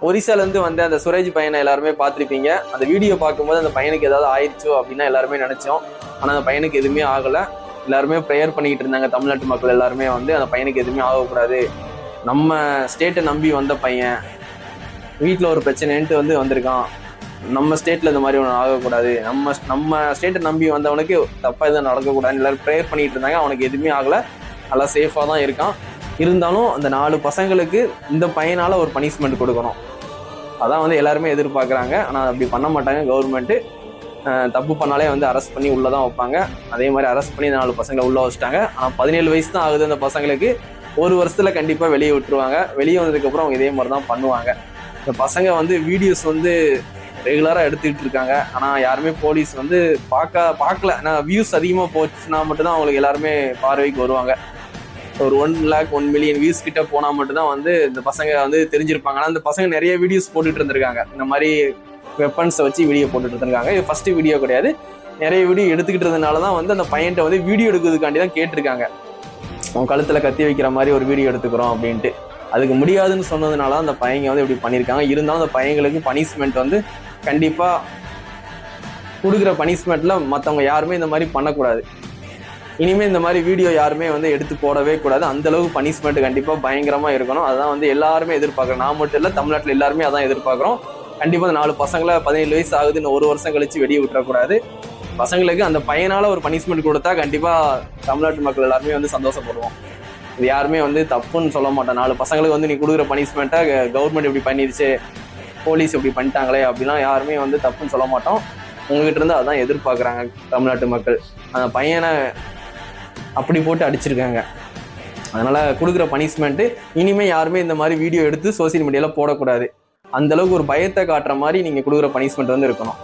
ஒரிசாலேருந்து வந்து அந்த சுரேஜ் பையனை எல்லாருமே பார்த்துருப்பீங்க. அந்த வீடியோ பார்க்கும்போது அந்த பையனுக்கு ஏதாவது ஆயிடுச்சோ அப்படின்னா எல்லாருமே நினைச்சோம். ஆனால் அந்த பையனுக்கு எதுவுமே ஆகலை. எல்லாருமே ப்ரேயர் பண்ணிக்கிட்டு இருந்தாங்க. தமிழ்நாட்டு மக்கள் எல்லாருமே வந்து அந்த பையனுக்கு எதுவுமே ஆகக்கூடாது, நம்ம ஸ்டேட்டை நம்பி வந்த பையன், வீட்டில் ஒரு பிரச்சனைன்ட்டு வந்து வந்திருக்கான், நம்ம ஸ்டேட்டில் இந்த மாதிரி ஒன்று ஆகக்கூடாது, நம்ம ஸ்டேட்டை நம்பி வந்தவனுக்கு தப்பாக எதுவும் நடக்கக்கூடாதுன்னு எல்லாரும் ப்ரேயர் பண்ணிக்கிட்டு இருந்தாங்க. அவனுக்கு எதுவுமே ஆகலை, நல்லா சேஃபாக தான் இருக்கான். இருந்தாலும் அந்த 4 பசங்களுக்கு இந்த பையனால் ஒரு பனிஷ்மெண்ட் கொடுக்கணும், அதான் வந்து எல்லாருமே எதிர்பார்க்குறாங்க. ஆனால் அப்படி பண்ண மாட்டாங்க கவர்மெண்ட்டு. தப்பு பண்ணாலே வந்து அரெஸ்ட் பண்ணி உள்ளே தான் வைப்பாங்க. அதே மாதிரி அரெஸ்ட் பண்ணி 4 பசங்களை உள்ளே வச்சுட்டாங்க. ஆனால் 17 வயசு தான் ஆகுது அந்த பசங்களுக்கு. 1 வருஷத்தில் கண்டிப்பாக வெளியே விட்டுருவாங்க. வெளியே வந்ததுக்கப்புறம் அவங்க இதே மாதிரி தான் பண்ணுவாங்க. இந்த பசங்க வந்து வீடியோஸ் வந்து ரெகுலராக எடுத்துக்கிட்டு இருக்காங்க. ஆனால் யாருமே போலீஸ் வந்து பார்க்கல. ஆனால் வியூஸ் அதிகமாக போச்சுன்னா மட்டும்தான் அவங்களுக்கு எல்லாருமே பார்வைக்கு வருவாங்க. ஒரு 1 lakh 1 million வியூஸ் கிட்ட போனால் மட்டும்தான் வந்து இந்த பசங்க வந்து தெரிஞ்சிருப்பாங்க. ஆனால் இந்த பசங்க நிறைய வீடியோஸ் போட்டுட்டு இருந்திருக்காங்க. இந்த மாதிரி வெப்பன்ஸை வச்சு வீடியோ போட்டுட்டு இருந்திருக்காங்க. இது ஃபர்ஸ்ட் வீடியோ கிடையாது. நிறைய வீடியோ எடுத்துக்கிட்டு இருந்ததுனால தான் வந்து அந்த பையன்ட்ட வந்து வீடியோ எடுக்கிறதுக்காண்டி தான் கேட்டிருக்காங்க. அவன் கழுத்தில் கத்தி வைக்கிற மாதிரி ஒரு வீடியோ எடுத்துக்கிறோம் அப்படின்ட்டு. அதுக்கு முடியாதுன்னு சொன்னதுனால தான் அந்த பையங்க வந்து இப்படி பண்ணியிருக்காங்க. இருந்தாலும் அந்த பையங்களுக்கு பனிஷ்மெண்ட் வந்து கண்டிப்பாக கொடுக்குற பனிஷ்மெண்ட்டில் மற்றவங்க யாருமே இந்த மாதிரி பண்ணக்கூடாது. இனிமேல் இந்த மாதிரி வீடியோ யாருமே வந்து எடுத்து போடவே கூடாது. அந்தளவுக்கு பனிஷ்மெண்ட் கண்டிப்பாக பயங்கரமாக இருக்கணும். அதுதான் வந்து எல்லாருமே எதிர்பார்க்குறோம். நான் மட்டும் இல்லை, தமிழ்நாட்டில் எல்லாருமே அதான் எதிர்பார்க்குறோம். கண்டிப்பாக அந்த 4 பசங்களை 17 வயசு ஆகுதுன்னு 1 வருஷம் கழிச்சு வெளியே விட்டுறக்கூடாது. பசங்களுக்கு அந்த பையனால் ஒரு பனிஷ்மெண்ட் கொடுத்தா கண்டிப்பாக தமிழ்நாட்டு மக்கள் எல்லாருமே வந்து சந்தோஷப்படுவோம். இது யாருமே வந்து தப்புன்னு சொல்ல மாட்டேன். 4 பசங்களுக்கு வந்து நீ கொடுக்குற பனிஷ்மெண்ட்டை கவர்மெண்ட் இப்படி பண்ணிடுச்சு, போலீஸ் இப்படி பண்ணிட்டாங்களே அப்படிலாம் யாருமே வந்து தப்புன்னு சொல்ல மாட்டோம். உங்ககிட்ட இருந்து அதான் எதிர்பார்க்குறாங்க தமிழ்நாட்டு மக்கள். அந்த பையனை அப்படி போட்டு அடிச்சிருக்காங்க. அதனால் கொடுக்குற பனிஷ்மெண்ட்டு இனிமேல் யாருமே இந்த மாதிரி வீடியோ எடுத்து சோசியல் மீடியாவில் போடக்கூடாது. அந்தளவுக்கு ஒரு பயத்தை காட்டுற மாதிரி நீங்கள் கொடுக்குற பனிஷ்மெண்ட் வந்து இருக்கணும்.